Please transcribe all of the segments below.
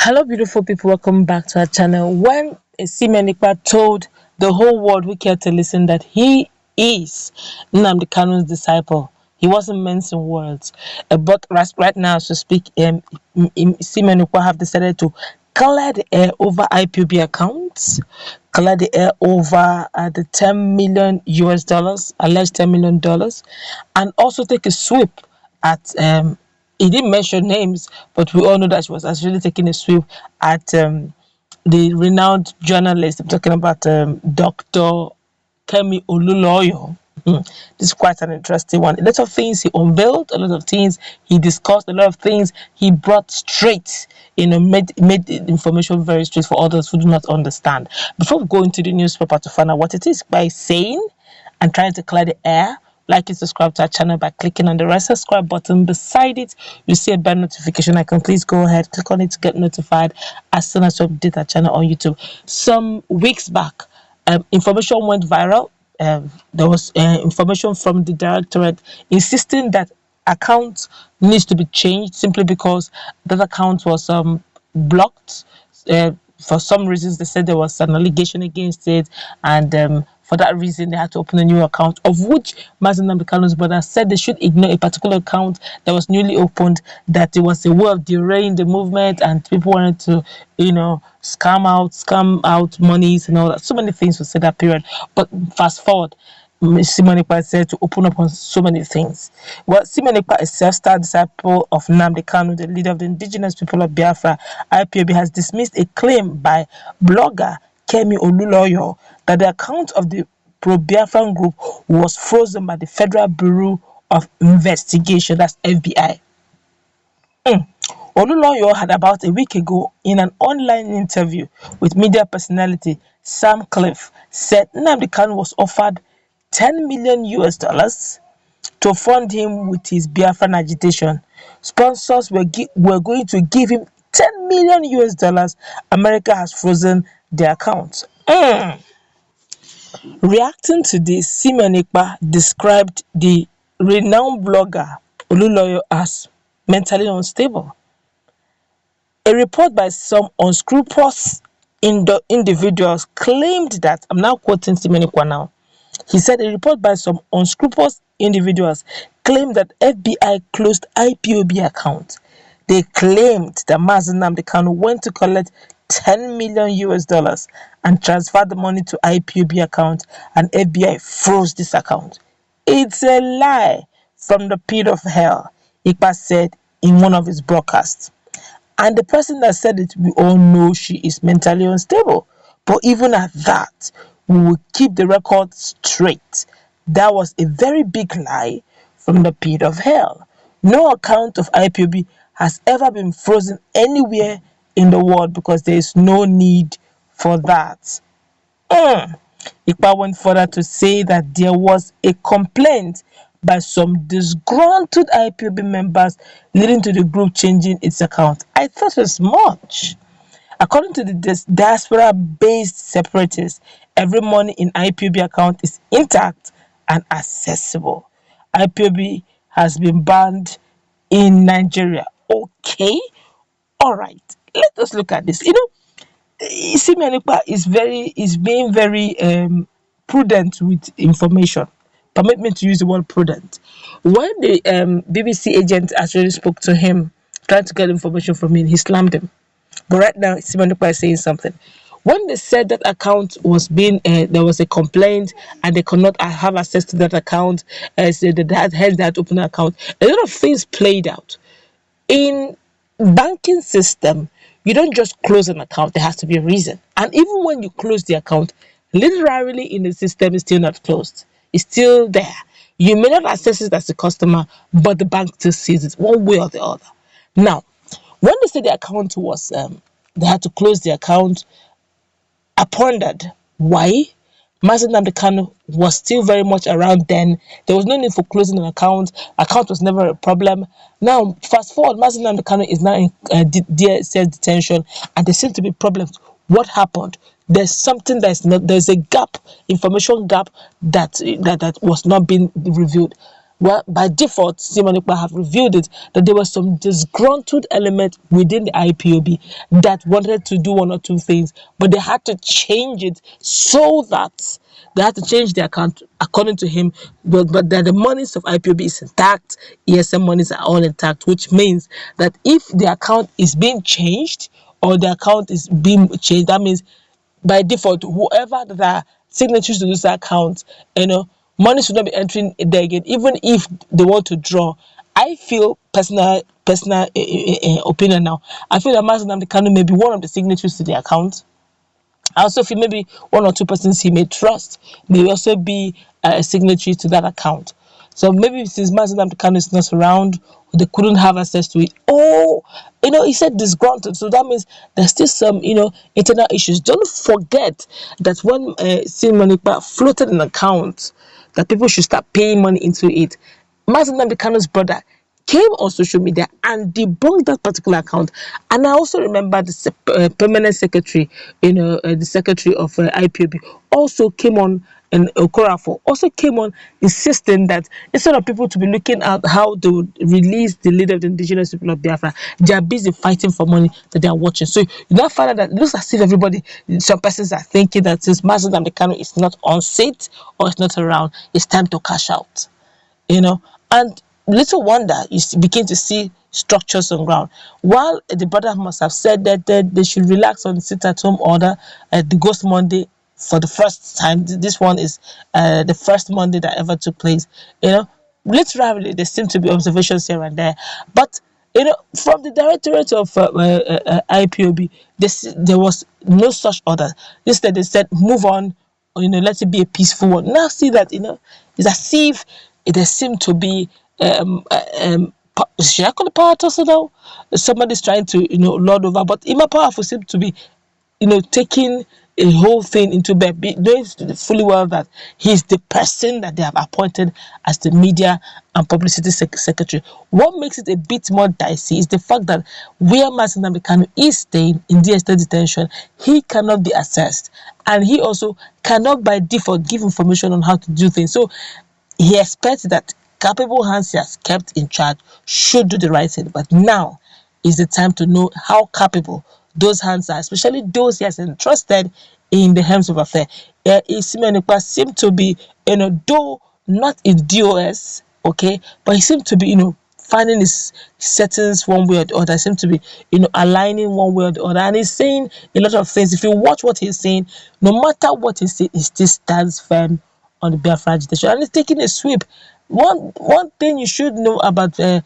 Hello, beautiful people. Welcome back to our channel. When Simeon told the whole world who cared to listen that he is Nnamdi Kanu's disciple, he wasn't mincing words. But right now, as we speak, Simeon have decided to clear the air over Ipob accounts, clear the air over the 10 million US dollars, alleged $10 million, and also take a sweep at he didn't mention names, but we all know that she was actually taking a sweep at the renowned journalist. I'm talking about Dr. Olunloyo. This is quite an interesting one. A lot of things he unveiled, a lot of things he discussed, a lot of things he brought straight, made the information very straight for others who do not understand. Before we go into the newspaper to find out what it is by saying and trying to clear the air, like and subscribe to our channel by clicking on the red subscribe button. Beside it, you see a bell notification icon. Please go ahead, click on it to get notified as soon as we update our channel on YouTube. Some weeks back, information went viral. There was information from the directorate insisting that account needs to be changed simply because that account was blocked. For some reasons, they said there was an allegation against it, and for that reason, they had to open a new account, of which Nnamdi Kanu's brother said they should ignore a particular account that was newly opened, that it was a way of derailing the movement, and people wanted to, scam out monies and all that. So many things were said that period. But fast forward, Simeon said to open up on so many things. Well, Simeon a self-styled disciple of Nnamdi Kanu, the leader of the indigenous people of Biafra, Ipob, has dismissed a claim by blogger Cha0s that the account of the pro-Biafran group was frozen by the Federal Bureau of Investigation, that's FBI. Olunloyo had about a week ago, in an online interview with media personality Sam Cliff, said Nnamdi Kanu was offered 10 million US dollars to fund him with his Biafran agitation. Sponsors were going to give him 10 million US dollars. America has frozen the account. Reacting to this, Simeon described the renowned blogger Olunloyo as mentally unstable. A report by some unscrupulous individuals claimed that, I'm now quoting Simeon now, he said a report by some unscrupulous individuals claimed that FBI closed Ipob account. They claimed that Nnamdi Kanu went to collect 10 million US dollars and transferred the money to Ipob account, and FBI froze this account. It's a lie from the pit of hell, Ekpa said in one of his broadcasts. And the person that said it, we all know she is mentally unstable. But even at that, we will keep the record straight. That was a very big lie from the pit of hell. No account of Ipob has ever been frozen anywhere in the world because there is no need for that. Ekpa went further to say that there was a complaint by some disgruntled Ipob members leading to the group changing its account. I thought as much. According to the diaspora-based separatists, every money in Ipob account is intact and accessible. Ipob has been banned in Nigeria. Okay, all right. Let us look at this. Simeon is being very prudent with information. Permit me to use the word prudent. When the BBC agent actually spoke to him, trying to get information from him, he slammed him. But right now, Simeon is saying something. When they said that account was being, there was a complaint and they could not have access to that account, hence they had to open an account, a lot of things played out. In banking system, you don't just close an account, there has to be a reason. And even when you close the account, literally in the system is still not closed. It's still there. You may not access it as a customer, but the bank still sees it one way or the other. Now, when they said the account was, they had to close the account, I pondered why. Nnamdi Kanu was still very much around then. There was no need for closing an account. Account was never a problem. Now, fast forward, Nnamdi Kanu is now in DSS detention, and there seem to be problems. What happened? There's something there's a gap, information gap that was not being revealed. Well, by default, Simeon have revealed it that there was some disgruntled element within the IPOB that wanted to do one or two things, but they had to change it so that they had to change the account according to him. But that the monies of IPOB is intact, ESM monies are all intact, which means that if the account is being changed or the account is being changed, that means by default, whoever that are signatories to this account, money should not be entering there again, even if they want to draw. I feel personal opinion now. I feel that Nnamdi Kanu may be one of the signatories to the account. I also feel maybe one or two persons he may trust may also be a signatory to that account. So maybe since Mazen Kanu is not around, they couldn't have access to it. Oh, he said disgruntled. So that means there's still some, internal issues. Don't forget that when Simeon floated an account that people should start paying money into it, Mazen Kanu's brother came on social media and debunked that particular account. And I also remember the permanent secretary, the secretary of IPOB also came on, and Okorafo also came on insisting that instead of people to be looking at how to release the leader of the indigenous people of Biafra, they are busy fighting for money that they are watching. So you now find out that it looks as if everybody, some persons are thinking that since Mazen Kanu is not on seat or is not around, it's time to cash out. And little wonder you begin to see structures on ground. While the brother must have said that they should relax on the sit-at-home order, the Ghost Monday for the first time. This one is the first Monday that ever took place. Literally there seem to be observations here and there, but from the directorate of IPOB, there was no such order. Instead, they said move on. Let it be a peaceful one. Now see that it's as if there seemed to be should I call it power tussle now? Somebody's trying to lord over, but Ima Powerful seems to be taking a whole thing into bed, knowing fully well that he's the person that they have appointed as the media and publicity secretary. What makes it a bit more dicey is the fact that where Nnamdi Kanu is staying in DST detention, he cannot be assessed, and he also cannot by default give information on how to do things. So he expects that capable hands he has kept in charge should do the right thing. But now is the time to know how capable those hands are, especially those he has entrusted in the helms of affair. Simeon seemed to be, though not in DOS, okay, but he seemed to be, finding his settings one way or the other. He seemed to be, aligning one way or the other. And he's saying a lot of things. If you watch what he's saying, no matter what he's saying, he still stands firm on the Biafra agitation, and he's taking a sweep. One thing you should know about Dr.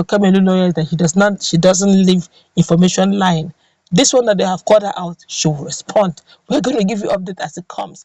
Cha0s is that she doesn't leave information lying. This one that they have called her out, she will respond. We're going to give you update as it comes.